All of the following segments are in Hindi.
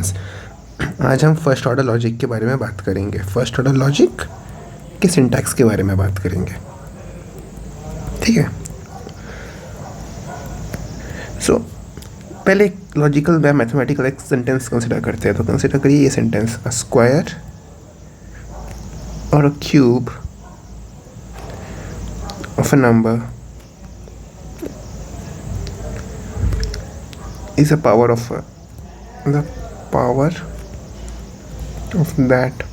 सेंटेंस। आज हम फर्स्ट ऑर्डर लॉजिक के बारे में बात करेंगे। फर्स्ट ऑर्डर लॉजिक के सिंटैक्स के बारे में बात करेंगे, ठीक है। सो पहले एक लॉजिकल या मैथमेटिकल एक सेंटेंस कंसिडर करते हैं। तो कंसिडर करिए ये सेंटेंस, अ स्क्वायर और अ cube of a number is a power of the power of that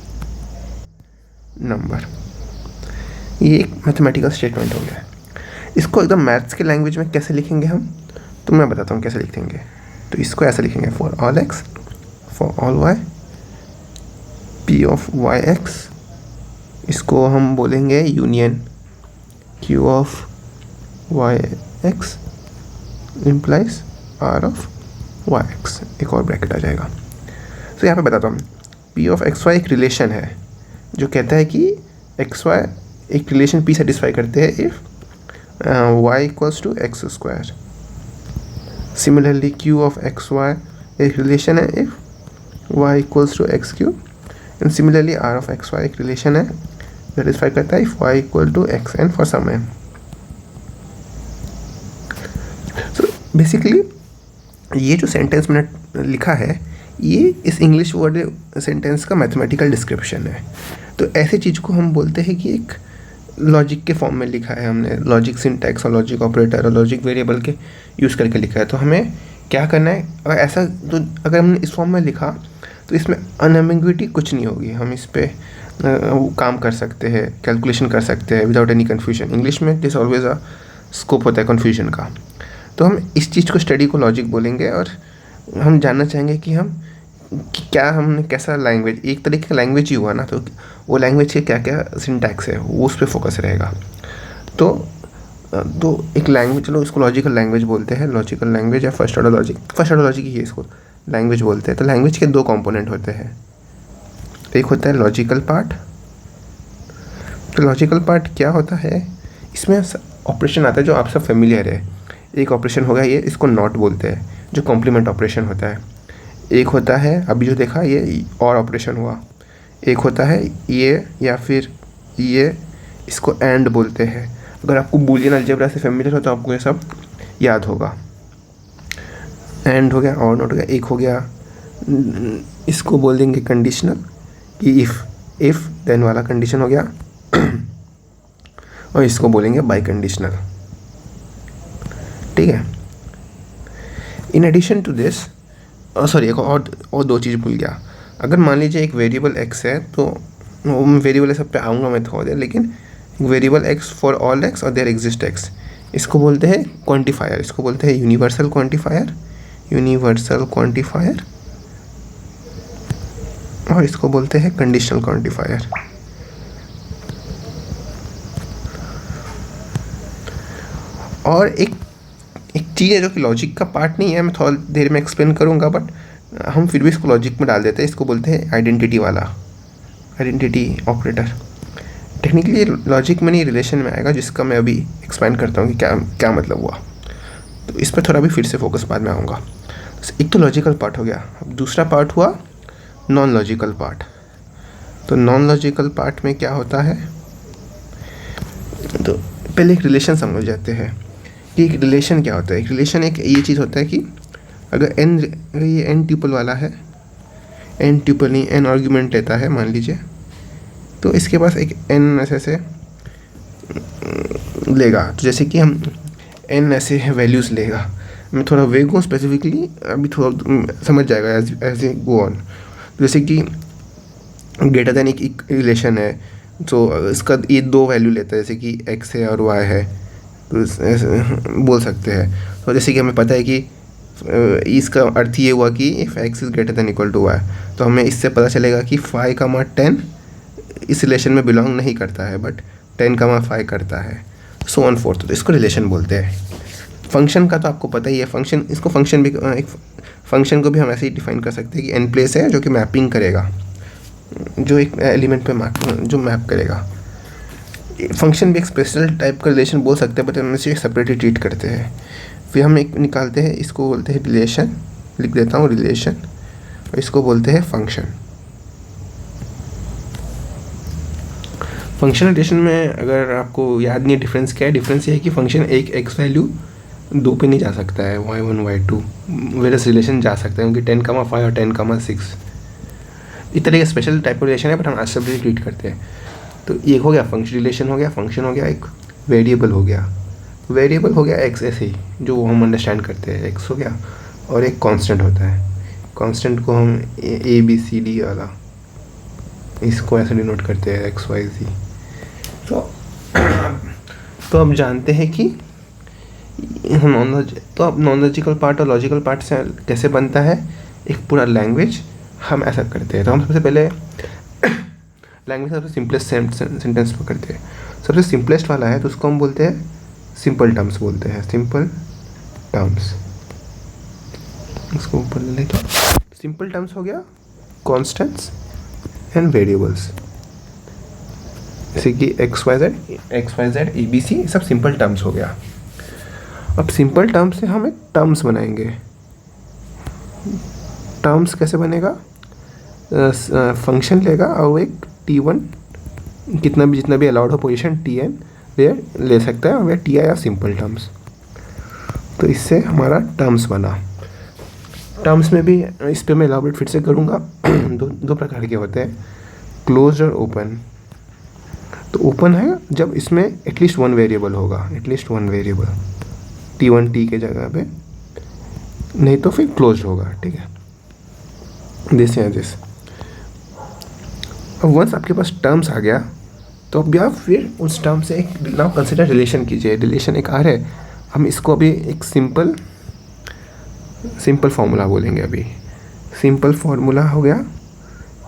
number। ये एक मैथमेटिकल स्टेटमेंट हो गया। इसको एकदम मैथ्स के लैंग्वेज में कैसे लिखेंगे हम, तो मैं बताता हूँ कैसे लिखेंगे। तो इसको ऐसे लिखेंगे, for all X for all Y P of Y X, इसको हम बोलेंगे union Q of y x implies R of y x, एक और ब्रैकेट आ जाएगा। तो यहाँ पे बताता हूँ, P of x y एक रिलेशन है जो कहता है कि x y एक रिलेशन P सेटिस्फाई करते हैं if y equals to X square. Similarly Q of x y एक रिलेशन है if y equals to X cube, and similarly R of x y एक रिलेशन है सेटिस्फाई करता है if y equal to X N for some N. So basically ये जो सेंटेंस मैंने लिखा है ये इस इंग्लिश वर्ड सेंटेंस का मैथमेटिकल डिस्क्रिप्शन है। तो ऐसे चीज़ को हम बोलते हैं कि एक लॉजिक के फॉर्म में लिखा है हमने, लॉजिक सिंटैक्स और लॉजिक ऑपरेटर और लॉजिक वेरिएबल के यूज़ करके लिखा है। तो हमें क्या करना है, अगर ऐसा तो अगर हमने इस फॉर्म में लिखा तो इसमें अनएम्बिग्युइटी कुछ नहीं होगी। हम इस पर काम कर सकते हैं, कैलकुलेशन कर सकते हैं विदाउट एनी कन्फ्यूजन। इंग्लिश में दिस ऑलवेज अ स्कोप होता है कन्फ्यूजन का। तो हम इस चीज़ को स्टडी को लॉजिक बोलेंगे और हम जानना चाहेंगे कि क्या हमने कैसा लैंग्वेज, एक तरीके का लैंग्वेज ही हुआ ना, तो वो लैंग्वेज के क्या क्या सिंटैक्स है वो उस पर फोकस रहेगा। तो एक लैंग्वेज, चलो इसको लॉजिकल लैंग्वेज बोलते हैं, लॉजिकल लैंग्वेज या फर्स्ट ऑर्डर लॉजिक ही है, इसको लैंग्वेज बोलते हैं। तो लैंग्वेज के दो कंपोनेंट होते हैं, एक होता है लॉजिकल पार्ट। तो लॉजिकल पार्ट क्या होता है, इसमें ऑपरेशन आता है जो आप सब फेमिलियर है। एक ऑपरेशन होगा ये, इसको नॉट बोलते हैं, जो कॉम्प्लीमेंट ऑपरेशन होता है। एक होता है अभी जो देखा ये और ऑपरेशन हुआ। एक होता है ये या फिर ये, इसको एंड बोलते हैं। अगर आपको बूलियन अलजेब्रा से फेमिलियर हो तो आपको ये सब याद होगा। एंड हो गया, और नॉट हो गया, एक हो गया, इसको बोल देंगे कंडीशनल कि इफ़ देन वाला कंडीशन हो गया और इसको बोलेंगे बाई कंडीशनल, ठीक है। In addition to this, sorry एक और दो चीज़ भूल गया। अगर मान लीजिए एक वेरिएबल एक्स है, तो वेरिएबल सब पे आऊँगा मैं थोड़ा देर, लेकिन variable x for all x और देयर एग्जिस्ट एक्स, इसको बोलते हैं क्वांटिफायर, इसको बोलते हैं यूनिवर्सल क्वांटिफायर, और इसको बोलते हैं कंडीशनल क्वांटिफायर। और एक चीज़ है जो कि लॉजिक का पार्ट नहीं है, मैं थोड़ा देर में एक्सप्लेन करूँगा, बट हम फिर भी इसको लॉजिक में डाल देते हैं। इसको बोलते हैं आइडेंटिटी ऑपरेटर। टेक्निकली लॉजिक में नहीं, रिलेशन में आएगा, जिसका मैं अभी एक्सप्लेन करता हूँ कि क्या मतलब हुआ। तो इस पर थोड़ा भी फिर से फोकस बाद में आऊँगा। एक तो लॉजिकल पार्ट हो गया, अब दूसरा पार्ट हुआ नॉन लॉजिकल पार्ट। तो नॉन लॉजिकल पार्ट में क्या होता है, तो पहले एक रिलेशन समझ जाते हैं कि एक रिलेशन क्या होता है। एक रिलेशन एक ये चीज़ होता है कि अगर ये एन ट्यूपल वाला है, एन ट्यूपल नहीं एन आर्ग्यूमेंट लेता है मान लीजिए, तो इसके पास एक एन ऐसे लेगा। तो जैसे कि हम एन ऐसे वैल्यूज़ लेगा, मैं थोड़ा वेग हूँ स्पेसिफिकली, अभी थोड़ा समझ जाएगा एज ए गो ऑन। जैसे कि ग्रेटर देन एक रिलेशन है, तो इसका ये दो वैल्यू लेता है, जैसे कि एक्स है और वाई है, तो बोल सकते हैं। तो जैसे कि हमें पता है कि इसका अर्थ ये हुआ कि if X is greater than equal to Y, तो हमें इससे पता चलेगा कि 5, 10 इस रिलेशन में बिलोंग नहीं करता है, बट 10, 5 करता है, सो ऑन फोर्थ। तो इसको रिलेशन बोलते हैं। फंक्शन का तो आपको पता ही है, फंक्शन, इसको फंक्शन भी, एक फंक्शन को भी हम ऐसे ही डिफाइन कर सकते हैं कि एन प्लेस है जो कि मैपिंग करेगा, जो एक एलिमेंट पे जो मैप करेगा। फंक्शन भी एक स्पेशल टाइप का रिलेशन बोल सकते हैं, बट हम इसे सेपरेटली ट्रीट करते हैं। फिर हम एक निकालते हैं, इसको बोलते हैं रिलेशन, लिख देता हूँ रिलेशन, और इसको बोलते हैं फंक्शन। फंक्शनल रिलेशन में अगर आपको याद नहीं है डिफरेंस क्या है, डिफरेंस ये है कि फंक्शन एक एक्स वैल्यू 2 पे नहीं जा सकता है, y1 y2, वेरियस रिलेशन जा सकता है क्योंकि 10,5 और 10,6 इस तरह का स्पेशल टाइप का रिलेशन है, बट हम आज सब ट्रीट करते हैं। तो एक हो गया फंक्शन रिलेशन हो गया, फंक्शन हो गया, एक वेरिएबल हो गया, वेरिएबल हो गया एक्स ऐसे ही जो हम अंडरस्टैंड करते हैं, एक्स हो गया, और एक कांस्टेंट होता है, कांस्टेंट को हम ए बी सी डी वाला इसको ऐसे डिनोट करते हैं एक्स वाई जी। तो अब जानते हैं कि तो अब नॉन लॉजिकल पार्ट और लॉजिकल पार्ट से कैसे बनता है एक पूरा लैंग्वेज, हम ऐसा करते हैं। तो हम सबसे पहले लैंग्वेज सबसे सिंपलेस्ट सेंटेंस पकड़ते हैं, सबसे सिंपलेस्ट वाला है तो उसको हम बोलते हैं सिंपल टर्म्स बोलते हैं, सिंपल टर्म्स। इसको ऊपर ले लेते हैं। सिंपल टर्म्स हो गया कॉन्स्टेंट्स एंड वेरिएबल्स, जैसे कि X Y Z A B C, सब सिंपल टर्म्स हो गया। अब सिंपल टर्म्स से हम एक टर्म्स बनाएंगे। टर्म्स कैसे बनेगा, फंक्शन लेगा और एक t1 जितना भी अलाउड हो पोजीशन tn वे ले सकता है, और वे ti या सिंपल टर्म्स। तो इससे हमारा टर्म्स बना। टर्म्स में भी इस पर मैं एलाबोरेट फिर से करूँगा। दो प्रकार के होते हैं, क्लोज और ओपन। तो ओपन है जब इसमें एटलीस्ट वन वेरिएबल होगा, at least one variable t1 t के जगह पे, नहीं तो फिर क्लोज होगा, ठीक है, दिस या दिस। अब वंस आपके पास टर्म्स आ गया तो अब आप फिर उस टर्म से एक नाउ कंसिडर रिलेशन कीजिए। रिलेशन एक आर है, हम इसको अभी एक सिंपल फार्मूला बोलेंगे। अभी सिंपल फार्मूला हो गया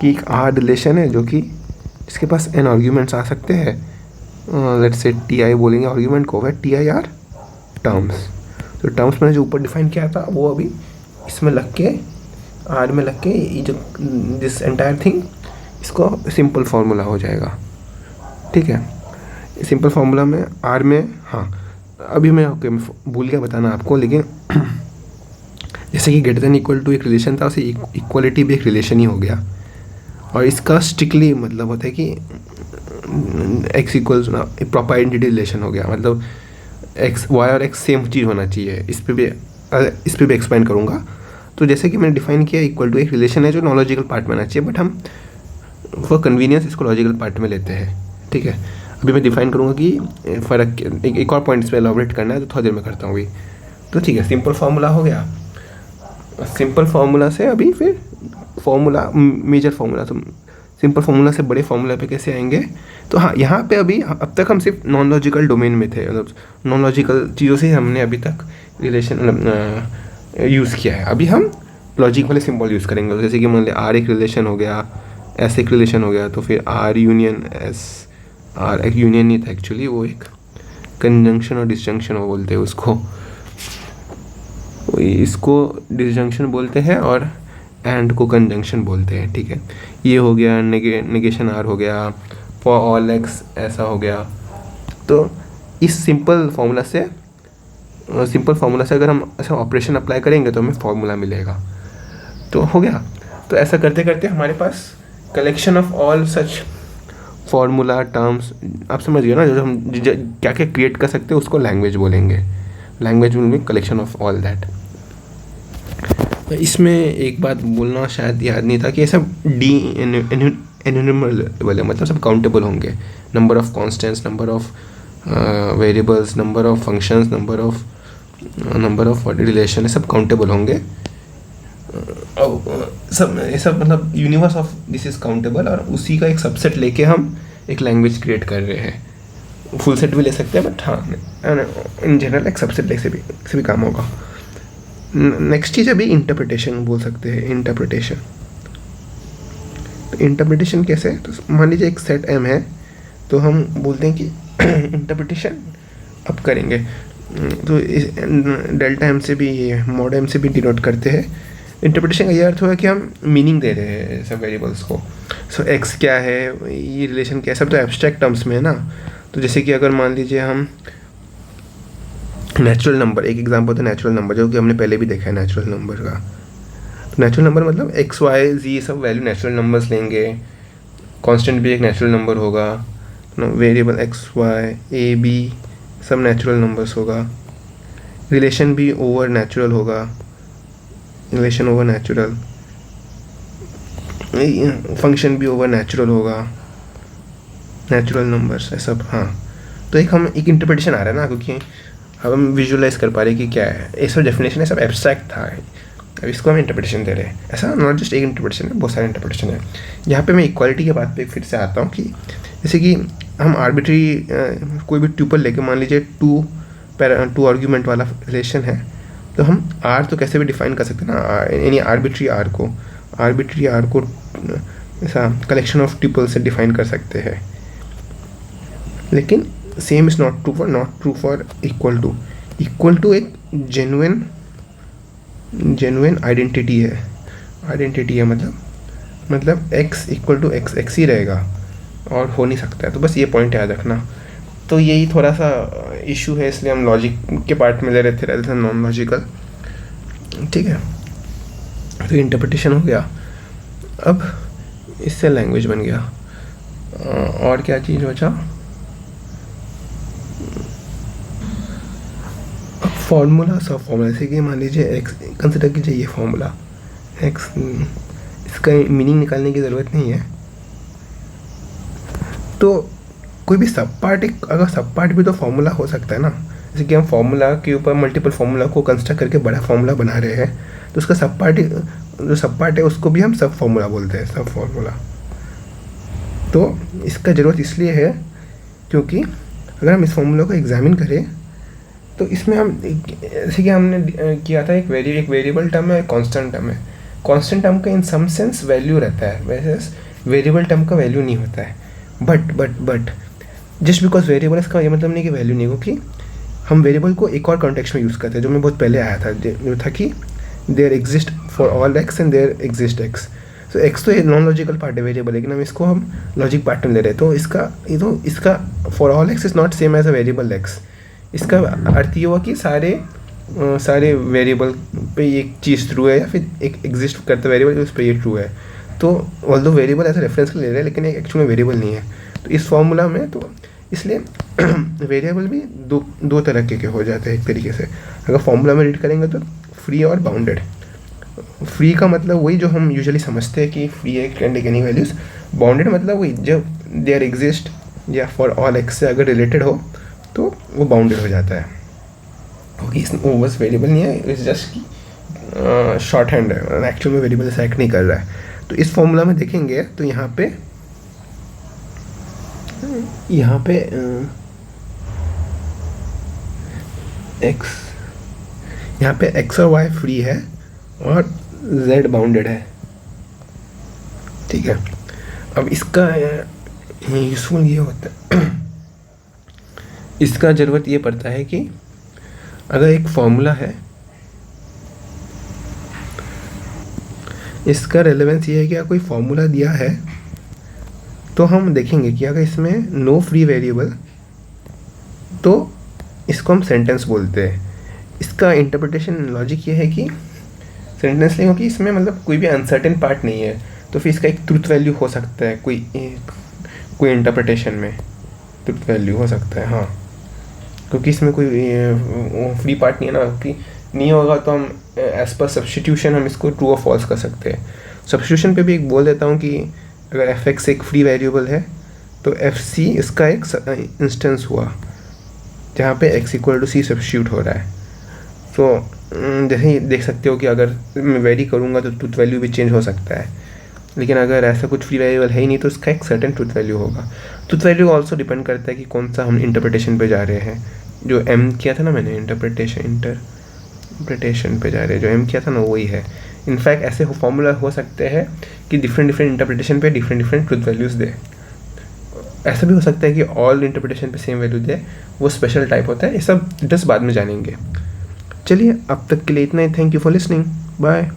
कि एक आर रिलेशन है जो कि इसके पास n आर्ग्यूमेंट्स आ सकते हैं, लेट्स से ti बोलेंगे आर्ग्यूमेंट को, वह ti आर टर्म्स। तो टर्म्स मैंने जो ऊपर डिफाइन किया था वो अभी इसमें लग के आर में लग के ये जो दिस एंटायर थिंग इसको सिंपल फार्मूला हो जाएगा, ठीक है। सिंपल फार्मूला में आर में, हाँ अभी मैं भूल गया बताना आपको, लेकिन जैसे कि ग्रेटर देन इक्वल टू एक रिलेशन था, उसे इक्वलिटी भी एक रिलेशन ही हो गया। और इसका स्ट्रिक्टली मतलब होता है कि x equals proper identity relation हो गया, मतलब एक्स वाई और एक्स सेम चीज़ होना चाहिए। इस पर भी एक्सप्लेन करूँगा। तो जैसे कि मैंने डिफाइन किया, इक्वल टू एक रिलेशन है जो नॉन लॉजिकल पार्ट में आना चाहिए, बट हम फॉर कन्वीनियंस इसको लॉजिकल पार्ट में लेते हैं, ठीक है। अभी मैं डिफाइन करूँगा कि फ़र्क एक और पॉइंट्स पे एलाबोरेट करना है, तो थोड़ी देर में करता हूँ अभी। तो ठीक है, सिंपल फार्मूला हो गया। सिंपल फार्मूला से अभी फिर फार्मूला मेजर फार्मूला, तो सिंपल फार्मूला से बड़े फार्मूला पे कैसे आएंगे। तो हाँ, यहाँ पे अभी अब तक हम सिर्फ नॉन लॉजिकल डोमेन में थे, मतलब नॉन लॉजिकल चीज़ों से हमने अभी तक रिलेशन यूज़ किया है। अभी हम लॉजिक वाले सिंबल यूज़ करेंगे, जैसे कि मान लिया आर एक रिलेशन हो गया, एस एक रिलेशन हो गया, तो फिर आर यूनियन एस। आर एक यूनियन नहीं था एक्चुअली, वो एक कंजंक्शन और डिसजंक्शन वो बोलते हैं उसको, इसको डिसजंक्शन बोलते हैं और एंड को कंजंक्शन बोलते हैं, ठीक है। ये हो गया नेगेशन आर हो गया, फॉर ऑल एक्स ऐसा हो गया। तो इस सिंपल फार्मूला से अगर हम ऐसा ऑपरेशन अप्लाई करेंगे तो हमें फार्मूला मिलेगा। तो हो गया। तो ऐसा करते करते हमारे पास collection of all such formula terms, आप समझ गए ना, जो हम क्या क्या क्रिएट कर सकते हैं उसको लैंग्वेज बोलेंगे। Language will be collection of all that. तो इसमें एक बात बोलना शायद याद नहीं था कि ये सब डी एन्यूमरेबल है, मतलब सब काउंटेबल होंगे। Number of constants, number of variables, number of functions, number of relation, सब काउंटेबल होंगे। सब ये सब मतलब universe of this is countable, और उसी का एक सबसेट लेके हम एक लैंग्वेज क्रिएट कर रहे हैं। फुल सेट भी ले सकते हैं, बट हाँ इन जनरल एक सबसेट ले से भी काम होगा। नेक्स्ट चीज़ अभी इंटरप्रिटेशन बोल सकते हैं। इंटरप्रिटेशन कैसे, तो मान लीजिए एक सेट एम है, तो हम बोलते हैं कि इंटरप्रिटेशन अब करेंगे, तो डेल्टा एम से भी, ये मॉड एम से भी डिनोट करते हैं। इंटरप्रिटेशन का ये अर्थ हुआ कि हम मीनिंग दे रहे हैं सब वेरिएबल्स को। सो एक्स क्या है, ये रिलेशन क्या है, सब तो एब्स्ट्रैक्ट टर्म्स में है ना। तो जैसे कि अगर मान लीजिए हम नेचुरल नंबर, एक एग्जांपल तो नेचुरल नंबर, जो कि हमने पहले भी देखा है नेचुरल नंबर का। तो नेचुरल नंबर मतलब एक्स वाई जी सब वैल्यू नेचुरल नंबर्स लेंगे, कांस्टेंट भी एक नेचुरल नंबर होगा, variable X Y A B सब नेचुरल नंबर्स होगा, रिलेशन भी ओवर नेचुरल होगा, रिलेशन ओवर नेचुरल, फंक्शन भी ओवर नेचुरल होगा, नेचुरल नंबर्स है सब। हाँ, तो एक इंटरप्रिटेशन आ रहा है ना, क्योंकि हम विजुअलाइज कर पा रहे हैं कि क्या है। ये सब डेफिनेशन है, सब एब्स्ट्रैक्ट था, अब इसको हम इंटरप्रिटेशन दे रहे हैं। ऐसा नॉट जस्ट एक इंटरप्रिटेशन है, बहुत सारे इंटरप्रिटेशन है। यहाँ पे मैं इक्वालिटी के बात पे फिर से आता हूँ कि जैसे कि हम आर्बिट्री कोई भी ट्यूपल लेके, मान लीजिए टू आर्ग्यूमेंट वाला रिलेशन है, तो हम आर तो कैसे भी डिफाइन कर सकते हैं ना, यानी आर्बिट्री आर को ऐसा कलेक्शन ऑफ ट्यूपल से डिफाइन कर सकते हैं। लेकिन same is not true for equal to एक जेन्युइन आइडेंटिटी है, मतलब x इक्वल टू एक्स ही रहेगा और हो नहीं सकता है। तो बस ये पॉइंट याद रखना। तो यही थोड़ा सा इशू है, इसलिए हम लॉजिक के पार्ट में ले रहे थे rather than नॉन लॉजिकल। ठीक है, तो इंटरप्रिटेशन हो गया। अब इससे लैंग्वेज बन गया। और क्या चीज़ बचा? फॉर्मूला, सब फॉर्मूला, जैसे कि मान लीजिए एक्स कंसिडर कीजिए, ये फॉर्मूला एक्स, इसका मीनिंग निकालने की ज़रूरत नहीं है। तो कोई भी सब पार्ट, अगर सब पार्ट भी तो फॉर्मूला हो सकता है ना। जैसे कि हम फॉर्मूला के ऊपर मल्टीपल फॉर्मूला को कंस्ट्रक्ट करके बड़ा फॉर्मूला बना रहे हैं, तो उसका सब पार्ट है उसको भी हम सब फॉर्मूला बोलते हैं, सब फॉर्मूला। तो इसका ज़रूरत इसलिए है क्योंकि अगर हम इस फॉर्मूला को एग्जामिन करें तो इसमें हम, जैसे कि हमने किया था, एक वेरिएबल टर्म है, एक कांस्टेंट टर्म है। कांस्टेंट टर्म का इन सम सेंस वैल्यू रहता है, वैसे वेरिएबल टर्म का वैल्यू नहीं होता है। बट जस्ट बिकॉज वेरिएबल, इसका ये मतलब नहीं कि वैल्यू नहीं, क्योंकि हम वेरिएबल को एक और कॉन्टेक्स्ट में यूज़ करते हैं, जो मैं बहुत पहले आया था, जो था कि there exist for all X and there exist X. तो एक्स तो नॉन लॉजिकल पार्ट है वेरिएबल, लेकिन हम लॉजिक पार्ट में ले रहे हैं। तो इसका for all X is not same as a variable X. इसका अर्थ ये हुआ कि सारे वेरिएबल पे एक चीज़ ट्रू है, या फिर एक एग्जिस्ट करता वेरिएबल उस पर ये ट्रू है। तो ऑल्दो वेरिएबल ऐसा रेफरेंस ले रहे हैं, लेकिन एक एक्चुअल में वेरिएबल नहीं है। तो इस फॉर्मूला में तो इसलिए वेरिएबल भी दो तरह के हो जाते हैं एक तरीके से। अगर फॉर्मूला में रीड करेंगे तो फ्री और बाउंडेड। फ्री का मतलब वही जो हम यूजुअली समझते हैं कि फ्री है, can take any values. Bounded मतलब वही जब देयर एग्जिस्ट या फॉर ऑल एक्स से अगर रिलेटेड हो तो वो बाउंडेड हो जाता है। ओके, वो बस वेरिएबल नहीं है, इट्स जस्ट कि शॉर्ट हैंड है, एक्चुअल में वेरिएबल से एक्ट नहीं कर रहा है। तो इस फॉर्मूला में देखेंगे तो यहाँ पे एक्स और वाई फ्री है और जेड बाउंडेड है। ठीक है, अब इसका यूजफुल ये होता है, इसका ज़रूरत ये पड़ता है कि अगर एक फॉर्मूला है, इसका रेलेवेंस ये है कि अगर कोई फॉर्मूला दिया है तो हम देखेंगे कि अगर इसमें नो फ्री वेरिएबल तो इसको हम सेंटेंस बोलते हैं। इसका इंटरप्रिटेशन लॉजिक ये है कि सेंटेंस नहीं, क्योंकि इसमें मतलब कोई भी अनसर्टेन पार्ट नहीं है, तो फिर इसका एक ट्रुथ वैल्यू हो सकता है, कोई इंटरप्रिटेशन में ट्रुथ वैल्यू हो सकता है। हाँ, क्योंकि इसमें कोई फ्री पार्ट नहीं है ना, कि नहीं होगा तो हम एज पर सब्स्टिट्यूशन हम इसको ट्रू और फॉल्स कर सकते हैं। सब्स्टिट्यूशन पे भी एक बोल देता हूँ कि अगर एफ एक्स एक फ्री वेरिएबल है तो एफ सी इसका एक इंस्टेंस हुआ जहाँ पे X equal to C substitute हो रहा है। तो जैसे ही देख सकते हो कि अगर मैं वेरी करूँगा तो ट्रुथ वैल्यू भी चेंज हो सकता है, लेकिन अगर ऐसा कुछ फ्री वेरिएबल है ही नहीं तो इसका एक सर्टेन ट्रुथ वैल्यू होगा। ट्रुथ वैल्यू ऑल्सो डिपेंड करता है कि कौन सा हम इंटरप्रिटेशन पे जा रहे हैं। जो एम किया था ना मैंने, इंटरप्रिटेशन पे जा रहे हैं, जो एम किया था ना वही है। इनफैक्ट ऐसे फॉर्मूला हो सकते हैं कि डिफरेंट इंटरप्रिटेशन पे डिफरेंट ट्रुथ वैल्यूज़ दे। ऐसा भी हो सकता है कि ऑल इंटरप्रिटेशन पे सेम वैल्यू दे, वो स्पेशल टाइप होता है। ये सब डिटेल्स बाद में जानेंगे। चलिए अब तक के लिए इतना ही। Thank you for listening, bye.